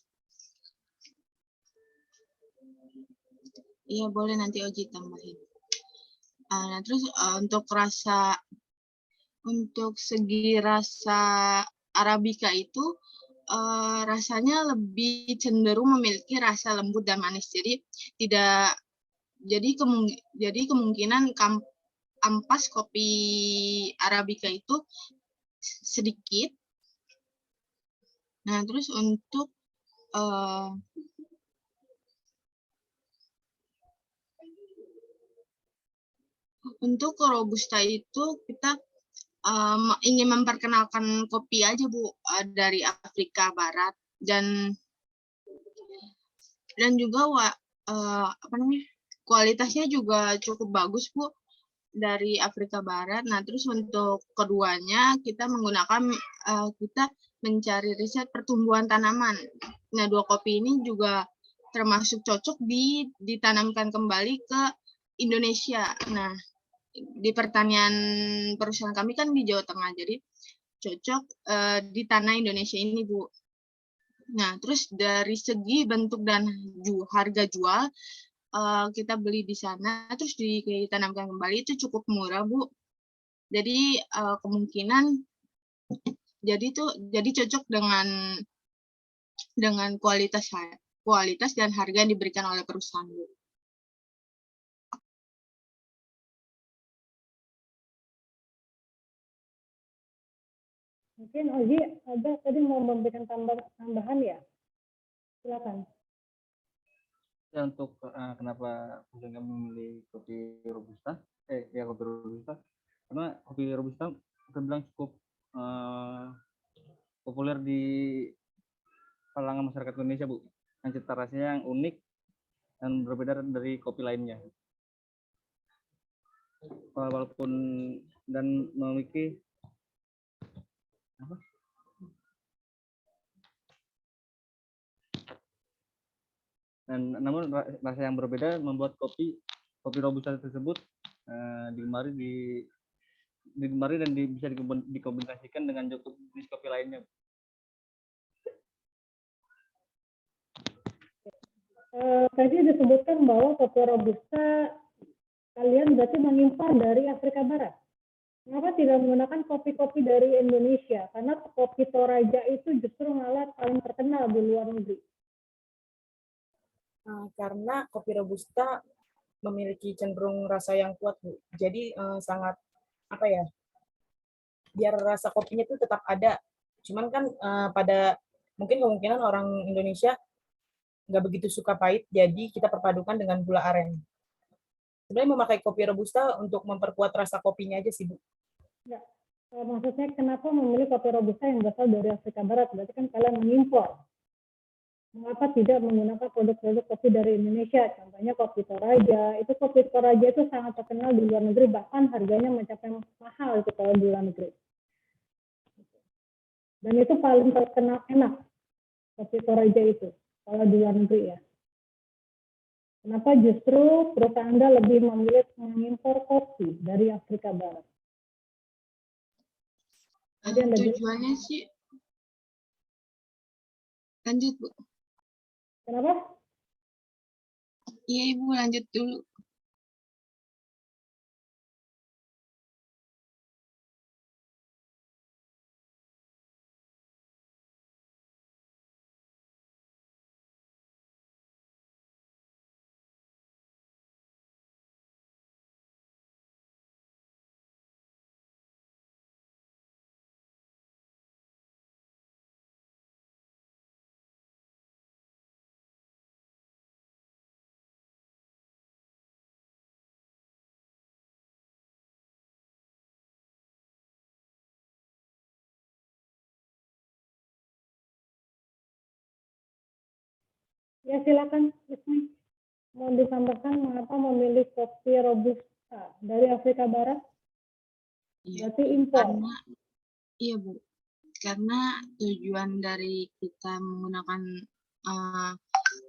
Iya, boleh nanti Oji tambahin. Nah, terus untuk segi rasa Arabica itu rasanya lebih cenderung memiliki rasa lembut dan manis. Jadi kemungkinan ampas kopi Arabica itu sedikit. Nah, terus untuk Robusta itu kita ingin memperkenalkan kopi aja Bu, dari Afrika Barat dan juga kualitasnya juga cukup bagus Bu dari Afrika Barat. Nah, terus untuk keduanya kita mencari riset pertumbuhan tanaman. Nah, 2 kopi ini juga termasuk cocok ditanamkan kembali ke Indonesia. Nah, di pertanian perusahaan kami kan di Jawa Tengah, jadi cocok di tanah Indonesia ini, Bu. Nah, terus dari segi bentuk dan harga jual, kita beli di sana, terus ditanamkan kembali itu cukup murah, Bu. Jadi kemungkinan jadi cocok dengan kualitas dan harga yang diberikan oleh perusahaan, Bu. Mungkin Oji ada tadi mau memberikan tambahan ya? Silakan. Ya, untuk kenapa kami memilih kopi Robusta, kopi Robusta, karena kopi Robusta terbilang cukup populer di kalangan masyarakat Indonesia, Bu. Yang cita rasanya yang unik dan berbeda dari kopi lainnya. Walaupun dan memiliki namun rasa yang berbeda membuat kopi Robusta tersebut digemari dan bisa dikombinasikan dengan jenis kopi lainnya. Tadi disebutkan bahwa kopi Robusta kalian berarti mengimpor dari Afrika Barat. Kenapa tidak menggunakan kopi-kopi dari Indonesia? Karena kopi Toraja itu justru malah paling terkenal di luar negeri. Karena kopi Robusta memiliki cenderung rasa yang kuat, Bu. Jadi sangat apa ya? Biar rasa kopinya itu tetap ada. Cuman kan pada mungkin kemungkinan orang Indonesia nggak begitu suka pahit, jadi kita perpadukan dengan gula aren. Sebenarnya memakai kopi robusta untuk memperkuat rasa kopinya aja sih, Bu. Ya. Maksudnya kenapa memilih kopi robusta yang berasal dari Afrika Barat? Berarti kan kalian mengimpor. Mengapa tidak menggunakan produk-produk kopi dari Indonesia? Contohnya kopi Toraja. Itu kopi Toraja itu sangat terkenal di luar negeri, bahkan harganya mencapai mahal itu kalau di luar negeri. Dan itu paling terkenal enak kopi Toraja itu kalau di luar negeri ya. Kenapa justru perusahaan Anda lebih memilih mengimpor kopi dari Afrika Barat? Tujuannya sih, lanjut Bu. Kenapa? Iya Ibu, lanjut dulu. Ya silakan, Ismi. Mau ditambahkan mengapa memilih kopi robusta dari Afrika Barat? Berarti impor. Karena, iya Bu, karena tujuan dari kita menggunakan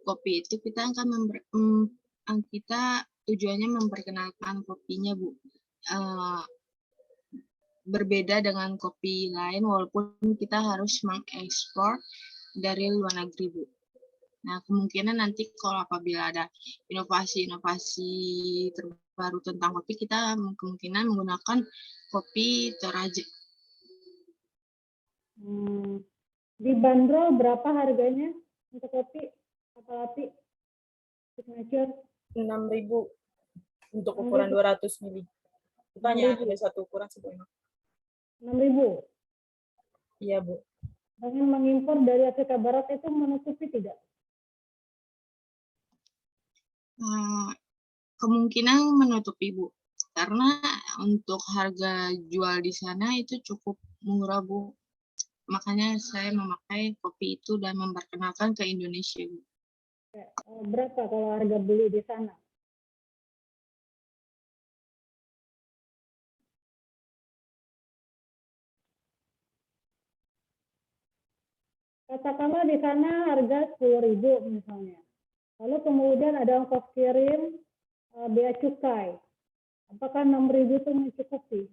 kopi itu kita akan kita tujuannya memperkenalkan kopinya Bu. Berbeda dengan kopi lain walaupun kita harus mengekspor dari luar negeri Bu. Nah, kemungkinan nanti kalau apabila ada inovasi-inovasi terbaru tentang kopi, kita kemungkinan menggunakan kopi Toraja. Dibanderol berapa harganya untuk kopi Apalati signature? 6.000 untuk ukuran 200 ml. Kita hanya ada satu ukuran sebenarnya. 6.000? Iya, Bu. Dengan mengimpor dari Afrika Barat itu menutupi tidak? Kemungkinan menutupi Bu, karena untuk harga jual di sana itu cukup murah Bu. Makanya saya memakai kopi itu dan memperkenalkan ke Indonesia Bu. Berapa kalau harga beli di sana? Katakanlah di sana harga 10.000 misalnya. Lalu kemudian ada ongkos kirim, bea cukai. Apakah 6.000 itu mencukupi?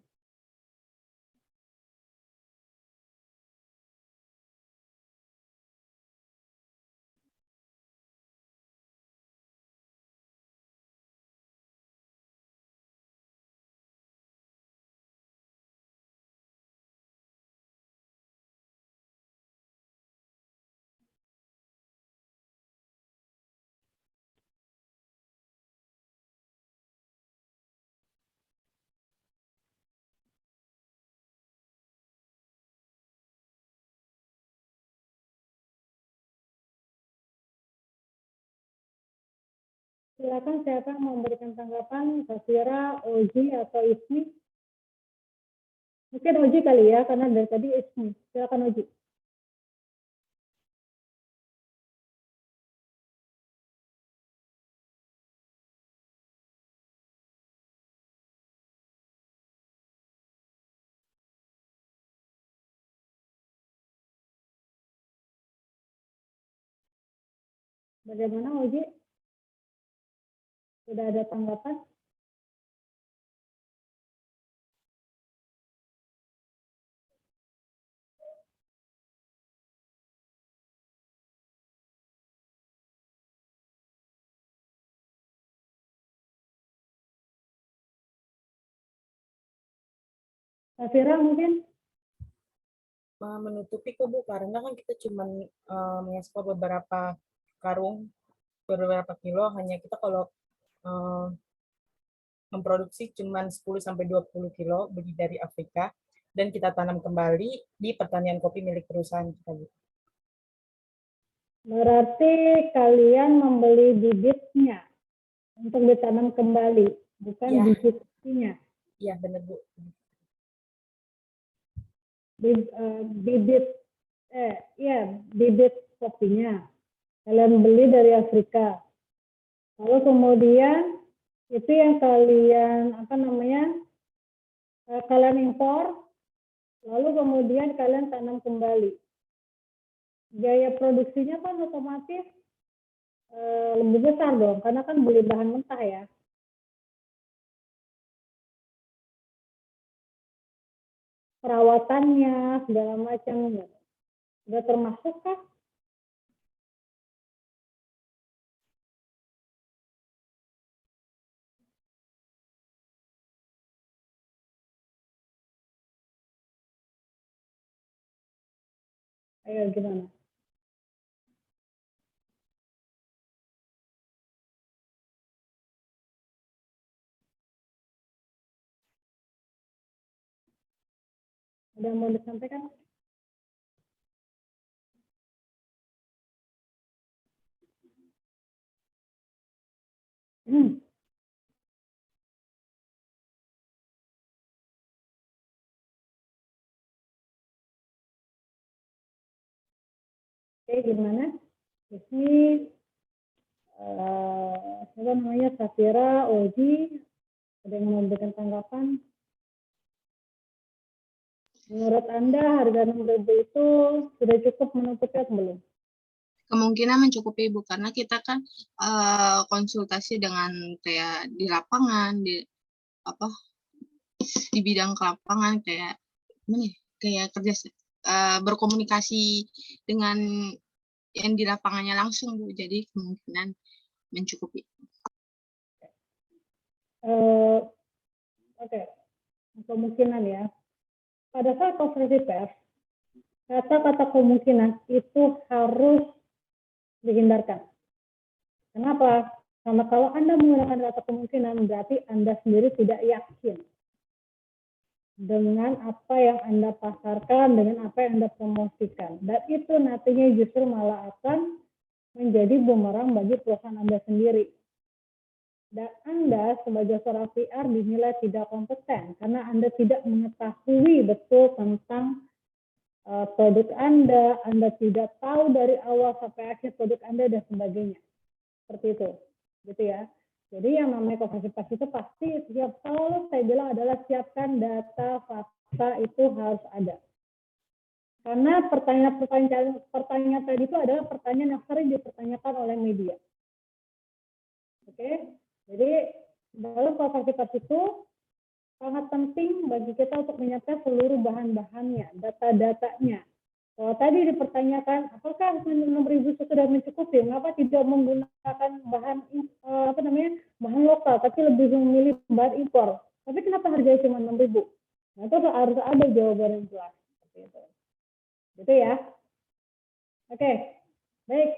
Silakan siapa yang memberikan tanggapan, Safira, Oji, atau Ismi? Mungkin Oji kali ya, karena dari tadi Ismi. Silakan Oji. Bagaimana Oji? Sudah ada tanggapan? Safira mungkin? Menutupi kok Bu, karena kan kita cuma mengekspor beberapa karung, beberapa kilo, hanya kita kalau memproduksi cuma 10-20 kilo beli dari Afrika dan kita tanam kembali di pertanian kopi milik perusahaan kita, Bu. Berarti kalian membeli bibitnya untuk ditanam kembali, bukan Ya. biji kopinya. Iya, benar, Bu. Bibit kopinya kalian beli dari Afrika. Lalu kemudian itu yang kalian kalian impor, lalu kemudian kalian tanam kembali. Biaya produksinya kan otomatis lebih besar dong, karena kan beli bahan mentah ya. Perawatannya segala macam sudah termasuk kah? Ayo gimana? Ada yang mau disampaikan? Oke, gimana? Ini siapa namanya, Safira, Oji, ada yang mau memberikan tanggapan? Menurut Anda harga 6.000 itu sudah cukup menutupi atau belum? Kemungkinan mencukupi, Bu, karena kita kan konsultasi dengan kayak di lapangan, di bidang ke lapangan kayak kerja berkomunikasi dengan yang di lapangannya langsung, Bu. Jadi kemungkinan mencukupi. Oke, kemungkinan ya. Pada saat konferensi pers, kata-kata kemungkinan itu harus dihindarkan. Kenapa? Karena kalau Anda menggunakan kata kemungkinan, berarti Anda sendiri tidak yakin dengan apa yang Anda pasarkan, dengan apa yang Anda promosikan. Dan itu nantinya justru malah akan menjadi bumerang bagi perusahaan Anda sendiri. Dan Anda sebagai seorang PR dinilai tidak kompeten karena Anda tidak mengetahui betul tentang produk Anda tidak tahu dari awal sampai akhir produk Anda dan sebagainya. Seperti itu, gitu ya. Jadi yang namanya konferensi pers itu pasti selalu saya bilang adalah siapkan data, fakta itu harus ada. Karena pertanyaan tadi itu adalah pertanyaan yang sering dipertanyakan oleh media. Oke, jadi dalam konferensi pers itu sangat penting bagi kita untuk menyiapkan seluruh bahan-bahannya, data-datanya. Kalau tadi dipertanyakan, apakah 6.000 sudah mencukupi? Mengapa tidak menggunakan bahan bahan lokal, tapi lebih memilih bahan impor? Tapi kenapa harganya cuma 6.000? Nah, itu harus ada jawaban yang jelas. Seperti itu. Gitu ya. Oke, baik.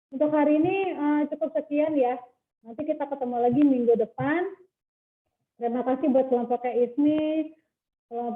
Untuk hari ini cukup sekian ya. Nanti kita ketemu lagi minggu depan. Terima kasih buat kelompok ISMI, kelompok